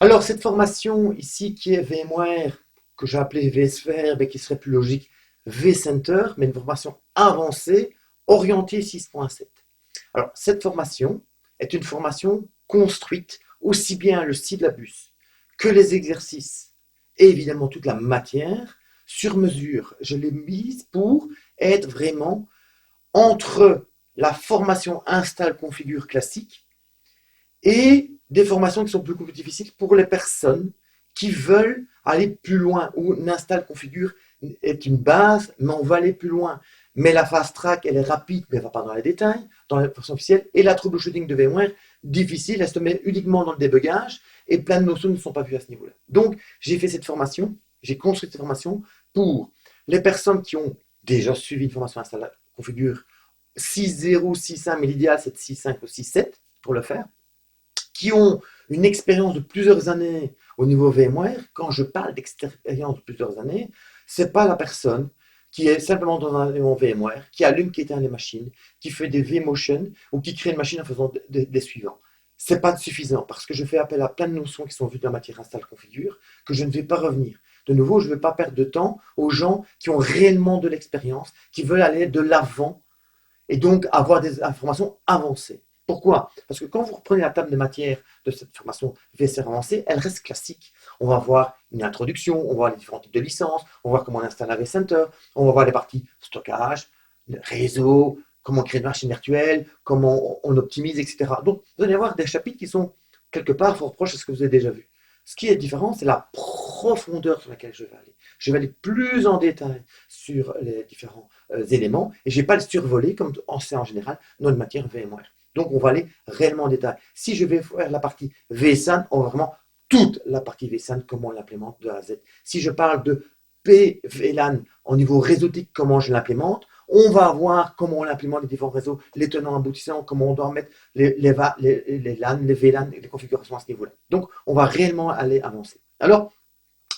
Alors, cette formation ici qui est VMware, que j'ai appelée vSphere, mais qui serait plus logique, vCenter, mais une formation avancée, orientée 6.7. Alors, cette formation est une formation construite aussi bien le syllabus que les exercices et évidemment toute la matière sur mesure. Je l'ai mise pour être vraiment entre la formation install configure classique et des formations qui sont beaucoup plus difficiles pour les personnes qui veulent aller plus loin, où l'install configure est une base, mais on va aller plus loin. Mais la fast track, elle est rapide, mais elle ne va pas dans les détails, dans la version officielle. Et la troubleshooting de VMware, difficile, elle se met uniquement dans le débugage, et plein de notions ne sont pas vues à ce niveau-là. Donc, j'ai fait cette formation, j'ai construit cette formation pour les personnes qui ont déjà suivi une formation install configure 6.0, 6.1, mais l'idéal c'est de 6.5 ou 6.7 pour le faire, qui ont une expérience de plusieurs années au niveau VMware. Quand je parle d'expérience de plusieurs années, c'est pas la personne qui est simplement dans un élément VMware, qui allume, qui éteint les machines, qui fait des vMotion ou qui crée une machine en faisant des suivants. C'est pas suffisant parce que je fais appel à plein de notions qui sont vues dans la matière install configure que je ne vais pas revenir. De nouveau, je ne vais pas perdre de temps aux gens qui ont réellement de l'expérience, qui veulent aller de l'avant et donc avoir des informations avancées. Pourquoi? Parce que quand vous reprenez la table de matière de cette formation VSR avancée, elle reste classique. On va voir une introduction, on va voir les différents types de licences, on va voir comment on installe un vCenter, on va voir les parties stockage, réseau, comment on crée une machine virtuelle, comment on optimise, etc. Donc, vous allez avoir des chapitres qui sont quelque part fort proches de ce que vous avez déjà vu. Ce qui est différent, c'est la profondeur sur laquelle je vais aller. Je vais aller plus en détail sur les différents éléments et je ne vais pas les survoler comme on sait en général dans une matière VMware. Donc, on va aller réellement en détail. Si je vais faire la partie vSAN, on va vraiment toute la partie vSAN, comment on l'implémente de A à Z. Si je parle de PVLAN au niveau réseautique, comment je l'implémente, on va voir comment on implémente les différents réseaux, les tenants aboutissants, comment on doit mettre les LAN, les VLAN, les configurations à ce niveau-là. Donc, on va réellement aller avancer. Alors,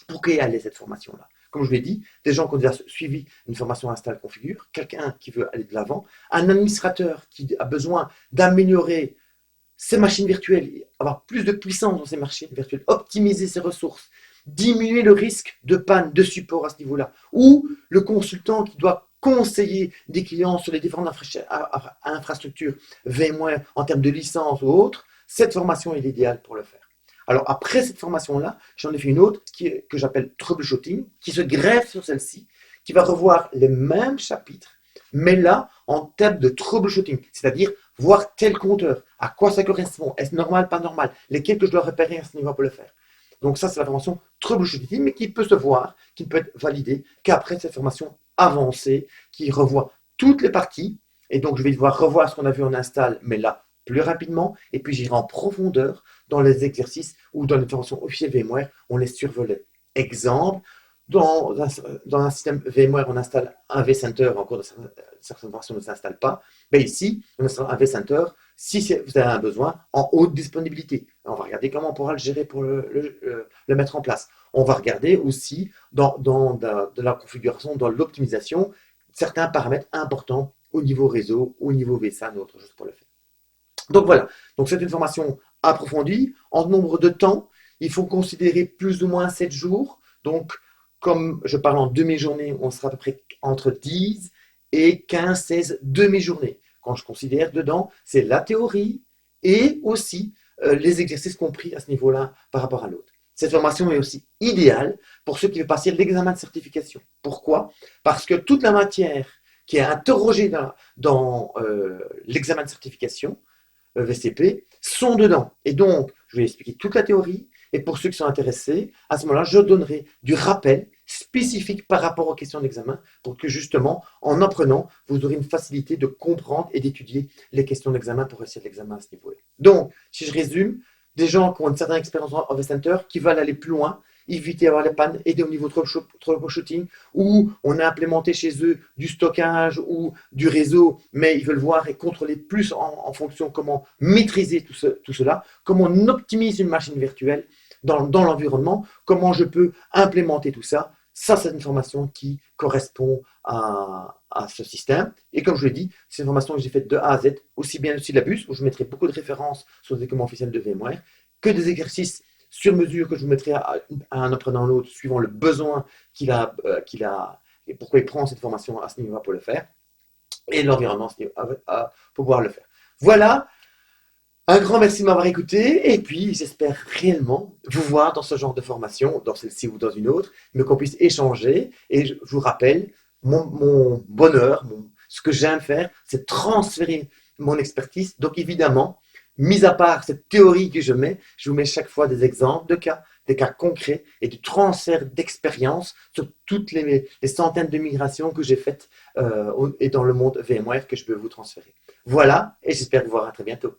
pour qui aller cette formation-là? Comme je l'ai dit, des gens qui ont déjà suivi une formation install configure, quelqu'un qui veut aller de l'avant, un administrateur qui a besoin d'améliorer ses machines virtuelles, avoir plus de puissance dans ses machines virtuelles, optimiser ses ressources, diminuer le risque de panne, de support à ce niveau-là, ou le consultant qui doit conseiller des clients sur les différentes infrastructures VMware en termes de licence ou autres, cette formation est l'idéal pour le faire. Alors après cette formation-là, j'en ai fait une autre que j'appelle troubleshooting, qui se greffe sur celle-ci, qui va revoir les mêmes chapitres, mais là en termes de troubleshooting, c'est-à-dire voir tel compteur, à quoi ça correspond, est-ce normal, pas normal, lesquels que je dois repérer à ce niveau pour le faire. Donc ça, c'est la formation troubleshooting, mais qui peut se voir, qui peut être validée qu'après cette formation avancée, qui revoit toutes les parties, et donc je vais devoir revoir ce qu'on a vu en install, mais là, plus rapidement, et puis j'irai en profondeur dans les exercices ou dans les formations officielles VMware, on les survolait. Exemple, dans un système VMware, on installe un vCenter, encore certaines versions ne s'installent pas. Mais ici, on installe un vCenter si vous avez un besoin en haute disponibilité. On va regarder comment on pourra le gérer pour le mettre en place. On va regarder aussi dans de la configuration, dans l'optimisation, certains paramètres importants au niveau réseau, au niveau vSAN ou autre chose pour le faire. Donc voilà, donc c'est une formation approfondie. En nombre de temps, il faut considérer plus ou moins 7 jours. Donc, comme je parle en demi-journée, on sera à peu près entre 10 et 15, 16 demi-journées. Quand je considère dedans, c'est la théorie et aussi les exercices compris à ce niveau-là par rapport à l'autre. Cette formation est aussi idéale pour ceux qui veulent passer l'examen de certification. Pourquoi? Parce que toute la matière qui est interrogée dans l'examen de certification, VCP, sont dedans. Et donc, je vais expliquer toute la théorie. Et pour ceux qui sont intéressés, à ce moment-là, je donnerai du rappel spécifique par rapport aux questions d'examen pour que justement, en apprenant, vous aurez une facilité de comprendre et d'étudier les questions d'examen pour réussir l'examen à ce niveau-là. Donc, si je résume, des gens qui ont une certaine expérience en vCenter, qui veulent aller plus loin, éviter d'avoir les pannes, aider au niveau troubleshooting, où on a implémenté chez eux du stockage ou du réseau, mais ils veulent voir et contrôler plus en fonction comment maîtriser tout cela, comment on optimise une machine virtuelle dans l'environnement, comment je peux implémenter tout ça. Ça, c'est une formation qui correspond à ce système. Et comme je l'ai dit, c'est une formation que j'ai faite de A à Z, aussi bien le syllabus, où je mettrai beaucoup de références sur les documents officiels de VMware, que des exercices sur mesure que je vous mettrai à un apprenant l'autre, suivant le besoin qu'il a et pourquoi il prend cette formation à ce niveau pour le faire, et l'environnement pour pouvoir le faire. Voilà, un grand merci de m'avoir écouté, et puis j'espère réellement vous voir dans ce genre de formation, dans celle-ci ou dans une autre, mais qu'on puisse échanger. Et je vous rappelle, mon bonheur, ce que j'aime faire, c'est transférer mon expertise. Donc évidemment, mis à part cette théorie que je vous mets chaque fois des exemples de cas, des cas concrets et du transfert d'expérience sur toutes les centaines de migrations que j'ai faites et dans le monde VMware que je peux vous transférer. Voilà, et j'espère vous voir à très bientôt.